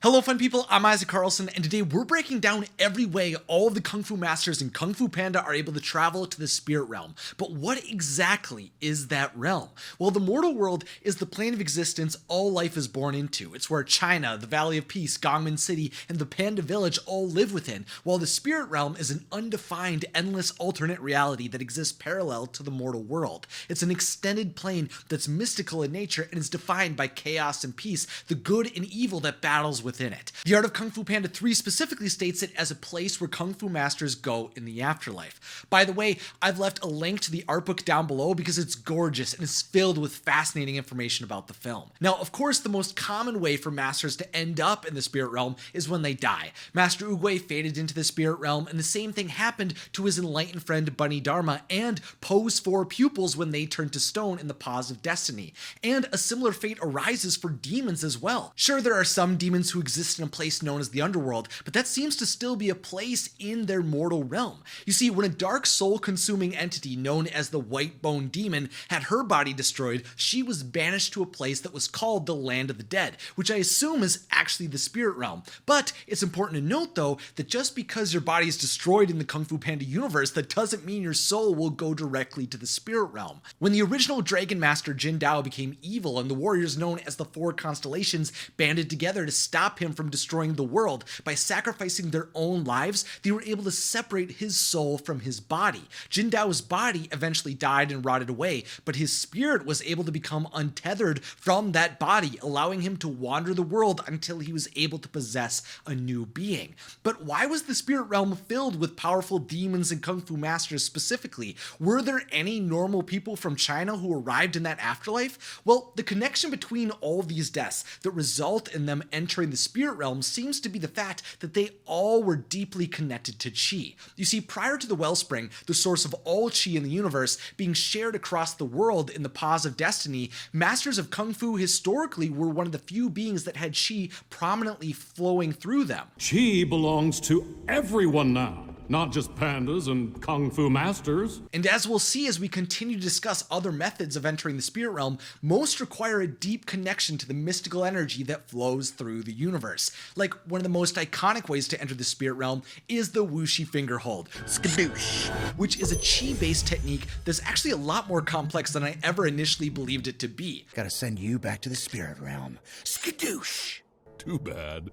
Hello fun people, I'm Isaac Carlson, and today we're breaking down every way all of the Kung Fu masters in Kung Fu Panda are able to travel to the spirit realm. But what exactly is that realm? Well, the mortal world is the plane of existence all life is born into. It's where China, the Valley of Peace, Gongmin City, and the Panda Village all live within, while the spirit realm is an undefined, endless alternate reality that exists parallel to the mortal world. It's an extended plane that's mystical in nature and is defined by chaos and peace, the good and evil that battles within it. The Art of Kung Fu Panda 3 specifically states it as a place where Kung Fu masters go in the afterlife. By the way, I've left a link to the art book down below because it's gorgeous and is filled with fascinating information about the film. Now, of course, the most common way for masters to end up in the spirit realm is when they die. Master Oogway faded into the spirit realm, and the same thing happened to his enlightened friend Bunny Dharma and Poe's four pupils when they turned to stone in the Paws of Destiny. And a similar fate arises for demons as well. Sure, there are some demons who exist in a place known as the underworld, but that seems to still be a place in their mortal realm. You see, when a dark soul-consuming entity known as the White Bone Demon had her body destroyed, she was banished to a place that was called the Land of the Dead, which I assume is actually the spirit realm. But it's important to note, though, that just because your body is destroyed in the Kung Fu Panda universe, that doesn't mean your soul will go directly to the spirit realm. When the original Dragon Master Jin Dao became evil and the warriors known as the Four Constellations banded together to stop him from destroying the world by sacrificing their own lives, they were able to separate his soul from his body. Jin Dao's body eventually died and rotted away, but his spirit was able to become untethered from that body, allowing him to wander the world until he was able to possess a new being. But why was the spirit realm filled with powerful demons and Kung Fu masters specifically? Were there any normal people from China who arrived in that afterlife? Well, the connection between all of these deaths that result in them entering the spirit realm seems to be the fact that they all were deeply connected to Qi. You see, prior to the Wellspring, the source of all Qi in the universe, being shared across the world in the Paws of Destiny, masters of Kung Fu historically were one of the few beings that had Qi prominently flowing through them. Qi belongs to everyone now, not just pandas and Kung Fu masters. And as we'll see as we continue to discuss other methods of entering the spirit realm, most require a deep connection to the mystical energy that flows through the universe. Like, one of the most iconic ways to enter the spirit realm is the Wuxi finger hold, skadoosh, which is a Qi-based technique that's actually a lot more complex than I ever initially believed it to be. Gotta send you back to the spirit realm. Skadoosh! Too bad.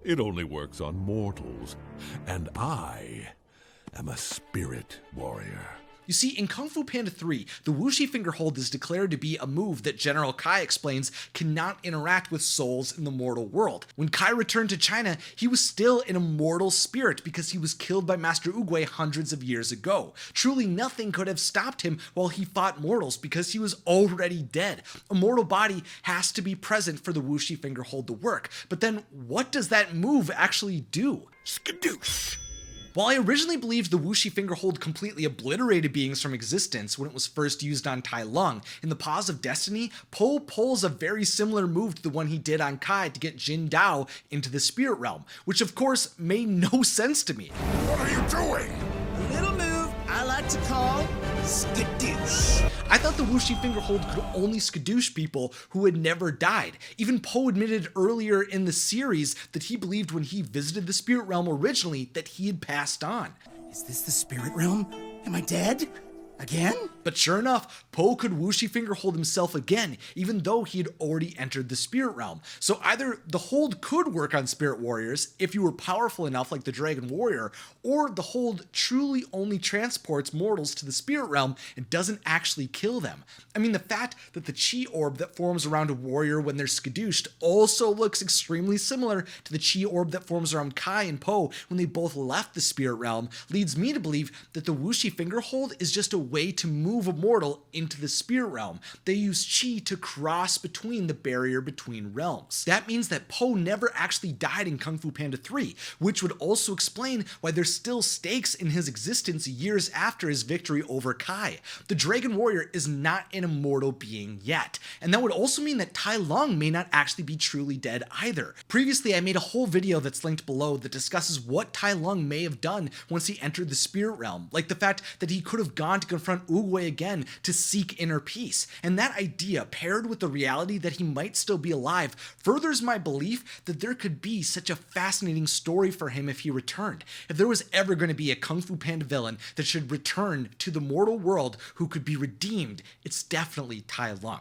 It only works on mortals. And I am a spirit warrior. You see, in Kung Fu Panda 3, the Wuxi finger hold is declared to be a move that General Kai explains cannot interact with souls in the mortal world. When Kai returned to China, he was still an immortal spirit because he was killed by Master Oogway hundreds of years ago. Truly nothing could have stopped him while he fought mortals because he was already dead. A mortal body has to be present for the Wuxi finger hold to work. But then what does that move actually do? Skadoosh! While I originally believed the Wuxi finger hold completely obliterated beings from existence when it was first used on Tai Lung, in the Paws of Destiny, Po pulls a very similar move to the one he did on Kai to get Jin Dao into the spirit realm, which of course made no sense to me. What are you doing? A little move I like to call skadoosh. I thought the Wuxi finger hold could only skadoosh people who had never died. Even Po admitted earlier in the series that he believed when he visited the spirit realm originally that he had passed on. Is this the spirit realm? Am I dead? Again? But sure enough, Po could Wuxi finger hold himself again, even though he had already entered the spirit realm. So either the hold could work on spirit warriors if you were powerful enough like the Dragon Warrior, or the hold truly only transports mortals to the spirit realm and doesn't actually kill them. I mean, the fact that the Qi orb that forms around a warrior when they're skadooshed also looks extremely similar to the Qi orb that forms around Kai and Po when they both left the spirit realm leads me to believe that the Wuxi finger hold is just a way to move a mortal into the spirit realm. They use Qi to cross between the barrier between realms. That means that Po never actually died in Kung Fu Panda 3, which would also explain why there's still stakes in his existence years after his victory over Kai. The Dragon Warrior is not an immortal being yet, and that would also mean that Tai Lung may not actually be truly dead either. Previously, I made a whole video that's linked below that discusses what Tai Lung may have done once he entered the spirit realm, like the fact that he could have gone to confront Oogway again to seek inner peace. And that idea, paired with the reality that he might still be alive, furthers my belief that there could be such a fascinating story for him if he returned. If there was ever going to be a Kung Fu Panda villain that should return to the mortal world who could be redeemed, it's definitely Tai Lung.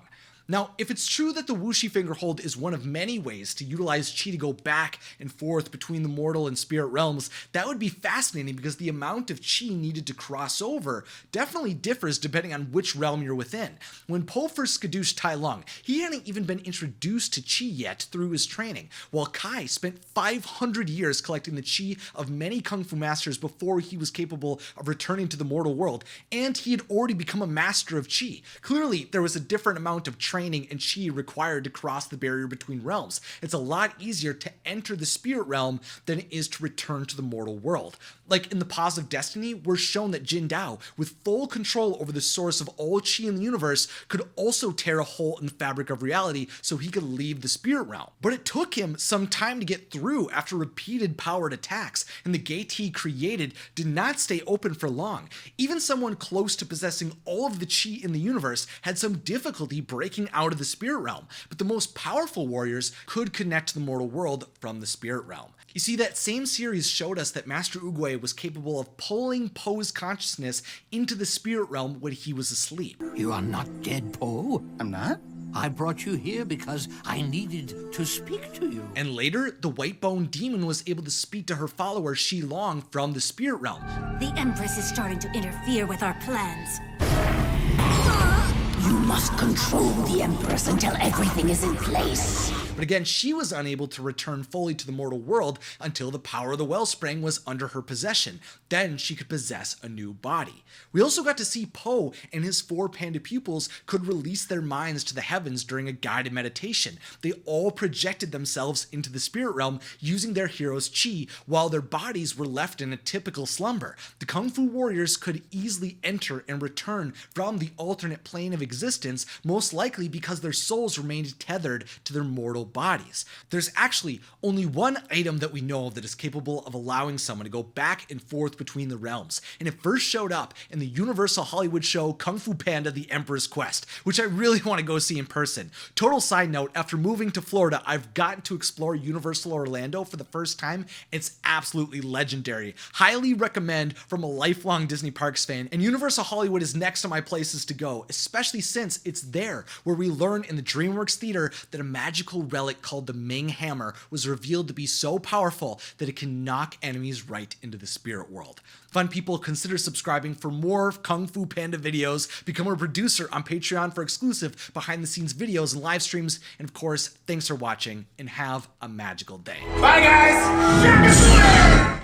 Now, if it's true that the Wuxi Fingerhold is one of many ways to utilize Qi to go back and forth between the mortal and spirit realms, that would be fascinating because the amount of Qi needed to cross over definitely differs depending on which realm you're within. When Po first skadooshed Tai Lung, he hadn't even been introduced to Qi yet through his training, while Kai spent 500 years collecting the Qi of many Kung Fu masters before he was capable of returning to the mortal world, and he had already become a master of Qi. Clearly, there was a different amount of training and Qi required to cross the barrier between realms. It's a lot easier to enter the spirit realm than it is to return to the mortal world. Like in the Paws of Destiny, we're shown that Jin Dao, with full control over the source of all Qi in the universe, could also tear a hole in the fabric of reality so he could leave the spirit realm. But it took him some time to get through after repeated powered attacks, and the gate he created did not stay open for long. Even someone close to possessing all of the Qi in the universe had some difficulty breaking out of the spirit realm, but the most powerful warriors could connect to the mortal world from the spirit realm. You see, that same series showed us that Master Oogway was capable of pulling Po's consciousness into the spirit realm when he was asleep. You are not dead, Po. I'm not? I brought you here because I needed to speak to you. And later, the White Bone Demon was able to speak to her follower Shi Long from the spirit realm. The Empress is starting to interfere with our plans. You must control the Empress until everything is in place. But again, she was unable to return fully to the mortal world until the power of the Wellspring was under her possession. Then she could possess a new body. We also got to see Po and his 4 panda pupils could release their minds to the heavens during a guided meditation. They all projected themselves into the spirit realm using their hero's Qi, while their bodies were left in a typical slumber. The Kung Fu warriors could easily enter and return from the alternate plane of existence, most likely because their souls remained tethered to their mortal bodies. There's actually only one item that we know of that is capable of allowing someone to go back and forth between the realms, and it first showed up in the Universal Hollywood show Kung Fu Panda: The Emperor's Quest, which I really want to go see in person. Total side note, after moving to Florida, I've gotten to explore Universal Orlando for the first time. It's absolutely legendary. Highly recommend from a lifelong Disney Parks fan, and Universal Hollywood is next to my places to go, especially since it's there where we learn in the DreamWorks Theater that a magical relic called the Ming Hammer was revealed to be so powerful that it can knock enemies right into the spirit world. Fun people, consider subscribing for more Kung Fu Panda videos, become a producer on Patreon for exclusive behind the scenes videos and live streams, and of course, thanks for watching and have a magical day. Bye, guys!